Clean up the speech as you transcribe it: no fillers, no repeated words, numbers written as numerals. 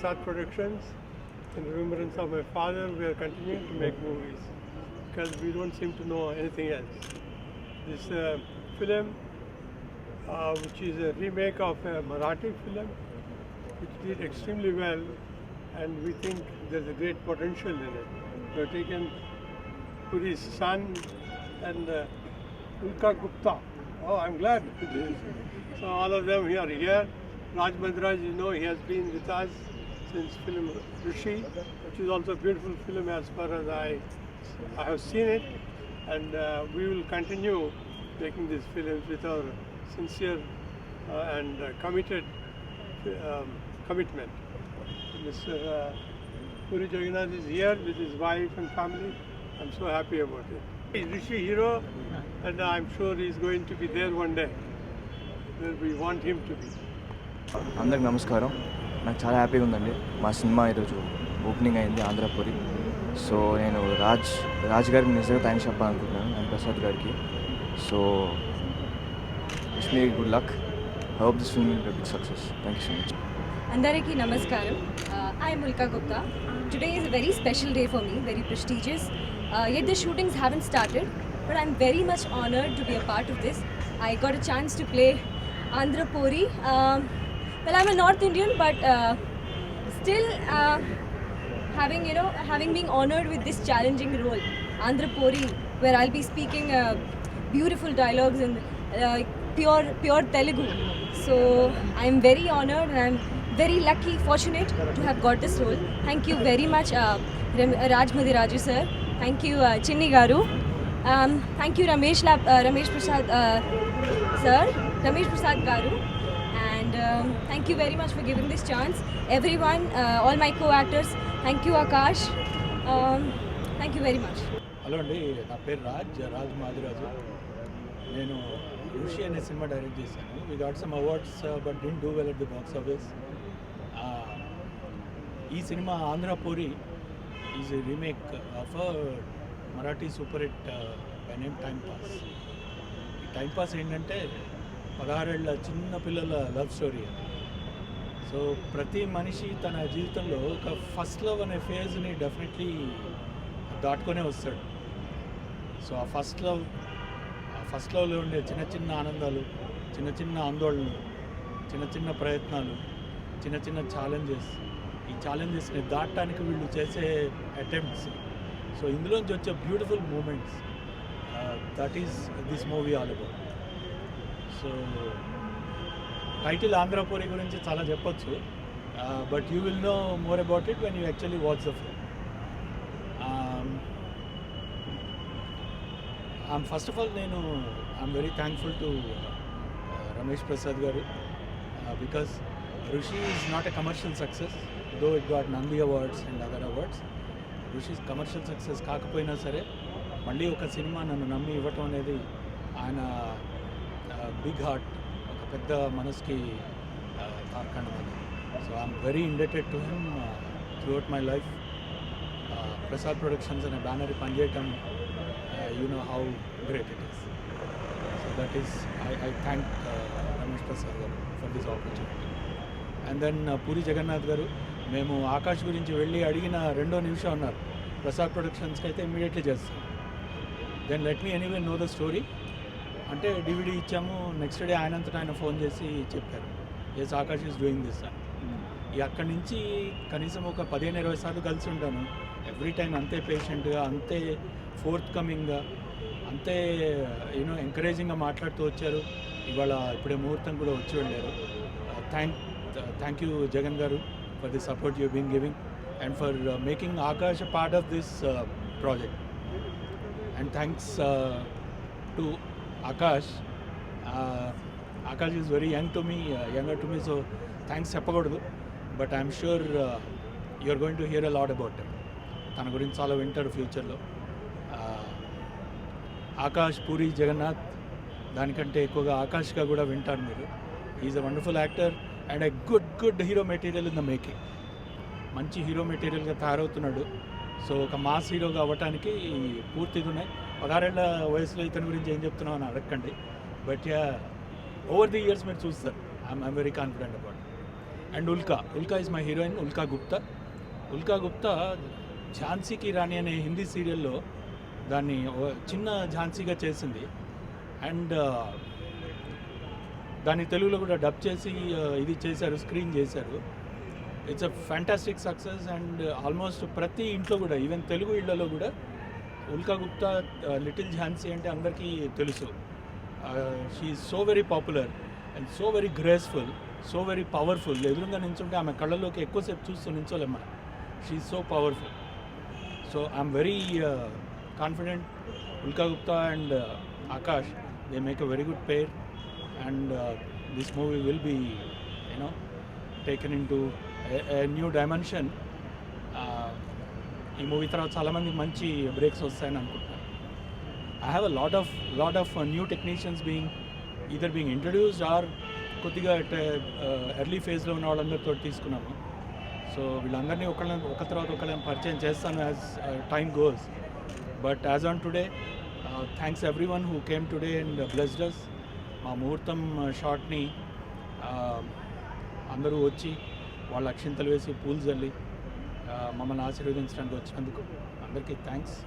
Prasad Productions. In remembrance of my father, we are continuing to make movies because we don't seem to know anything else. This film, which is a remake of a Marathi film, which did extremely well, and we think there's a great potential in it. We have taken Puri's son and Ulka Gupta. Oh, I'm glad. So all of them are here. Raj Madraj, you know, he has been with us since film Rishi, which is also a beautiful film as far as I have seen it. And we will continue making these films with our sincere and committed commitment. Mr. Puri Jagannath is here with his wife and family. I'm so happy about it. He's Rishi hero, and I'm sure he's going to be there one day where we want him to be. అందరికి నమస్కారం. నాకు చాలా హ్యాపీగా ఉందండి. మా cinema ఈరోజు opening అయింది ఆంధ్రపురి. So నేను రాజ్ గారికి నిజంగా థ్యాంక్స్ చెప్పాలనుకుంటున్నాను అండ్ ప్రసాద్ గారికి. So wish me good luck. I hope this film will be big success. Thank you so much. అందరికీ నమస్కారం. I am Ulka Gupta. Today is a very special day for me, very prestigious. Yet the shootings haven't started, but I'm very much honored to be a part of this. I got a chance to play Andhra Puri. Well, I'm a North Indian, but still having been honored with this challenging role, Andhra Puri, where I'll be speaking beautiful dialogues in pure Telugu. So I'm very honored and I'm very lucky, fortunate to have got this role. Thank you very much, Raj Madiraju sir. Thank you, Chinni Garu. Thank you, Ramesh Prasad sir, Ramesh Prasad Garu. And thank you very much for giving this chance. Everyone, all my co-actors, thank you, Akash. Thank you very much. Hello అండి, నా పేరు రాజ్ మాదిరాజు. నేను ఋషి అనే cinema direct చేశాను. We got some awards but didn't do well at the box office. ఈ cinema Andhra Puri is a remake of Marathi super hit by name time pass. ఈ time pass ఏంటంటే 16 ఏళ్ల చిన్న పిల్లల లవ్ స్టోరీ. సో ప్రతి మనిషి తన జీవితంలో ఒక ఫస్ట్ లవ్ అనే ఫేజ్ని డెఫినెట్లీ దాటుకొనే వస్తాడు. సో ఆ ఫస్ట్ లవ్లో ఉండే చిన్న చిన్న ఆనందాలు, చిన్న చిన్న ఆందోళనలు, చిన్న చిన్న ప్రయత్నాలు, చిన్న చిన్న ఛాలెంజెస్, ఈ ఛాలెంజెస్ని దాటడానికి వీళ్ళు చేసే అటెంప్ట్స్. సో ఇందులోంచి వచ్చే beautiful moments, that is this movie all about. So title Andhrapuri గురించి చాలా చెప్పొచ్చు, but you will know more about it when you actually watch the film. First of all I'm very thankful to Ramesh Prasad garu, because Rishi is not a commercial success, though it got Nandi awards and other awards. Rishi commercial success కాకపోయినా సరే మళ్ళీ ఒక cinema నన్ను నమ్మి ఇవ్వటం అనేది ఆయన big heart, ఒక పెద్ద మనసుకి తార్కాణం అది. So I'm very indebted to him throughout my life. Prasad productions అనే బ్యానర్ పనిచేయటం, you know how great it is. So that is, I thank Ramesh Prasad garu for this opportunity. And then Puri Jagannath garu, మేము ఆకాష్ గురించి వెళ్ళి అడిగిన 2వ నిమిషం అన్నారు, ప్రసాద్ ప్రొడక్షన్స్కి అయితే ఇమ్మీడియట్లీ చేస్తాం. Then let me anyway know the story అంటే డివిడీ ఇచ్చాము. నెక్స్ట్ డే ఆయనంతటా ఆయన ఫోన్ చేసి చెప్పారు, yes Akash is doing this అని. అక్కడి నుంచి కనీసం ఒక 15-20 సార్లు కలిసి ఉంటాను. ఎవ్రీ టైం అంతే పేషెంట్గా, అంతే ఫోర్త్ కమింగ్గా, అంతే ఎంకరేజింగ్గా మాట్లాడుతూ వచ్చారు. ఇప్పుడే ముహూర్తం కూడా వచ్చి వెళ్ళారు. Thank you Jagan garu for the support you been giving and for making Akash a part of this project. And thanks to Akash. Akash is very younger to me, so thanks చెప్పకూడదు, but I'm sure you're going to hear a lot about him. తన గురించి చాలా వింటారు ఫ్యూచర్లో. ఆకాష్, పూరి జగన్నాథ్, దానికంటే ఎక్కువగా ఆకాష్గా కూడా వింటారు మీరు. Is a wonderful actor and a good hero material in the making. మంచి హీరో మెటీరియల్గా తయారవుతున్నాడు. సో ఒక మాస్ హీరోగా అవ్వటానికి పూర్తిగా ఉన్నాయి. 16 ఏళ్ల వయసులో ఇతని గురించి ఏం చెప్తున్నావు అని అడగండి, బట్ ఓవర్ ది ఇయర్స్ మీరు చూస్తారు. I'm very confident about. And Ulka is my heroine Ulka Gupta ఝాన్సీకి రాణి అనే హిందీ సీరియల్లో దాన్ని చిన్న ఝాన్సీగా చేసింది అండ్ దాన్ని తెలుగులో కూడా డబ్ చేసి ఇది చేశారు, స్క్రీన్ చేశారు. It's a fantastic success and almost ప్రతి ఇంట్లో కూడా ఈవెన్ తెలుగు ఇళ్లలో కూడా ఉల్కా గుప్తా లిటిల్ ఝాన్సీ అంటే అందరికీ తెలుసు. She is so very popular and so very graceful, so very powerful. ఎదురుగా నించుంటే ఆమె కళ్ళలోకి ఎక్కువసేపు చూస్తూ నించోలేం మనం. She is so powerful. So I'm very confident Ulka Gupta and Akash they make a very good pair and this movie will be taken in to new dimension. ఈ movie తర్వాత చాలామందికి మంచి బ్రేక్స్ వస్తాయని అనుకుంటున్నాను. I have a lot of new technicians either being introduced are కొద్దిగా early ఫేజ్లో ఉన్న వాళ్ళందరితో తీసుకున్నాము. సో వీళ్ళందరినీ ఒక తర్వాత ఒకళ్ళని పరిచయం చేస్తాను as time goes. But as on today thanks every one who came today and blessed us. మా ముహూర్తం షాట్ని అందరూ వచ్చి వాళ్ళ అక్షింతలు వేసి పూలు జల్లి మమ్మల్ని ఆశీర్వదించడానికి వచ్చినందుకు అందరికీ థ్యాంక్స్.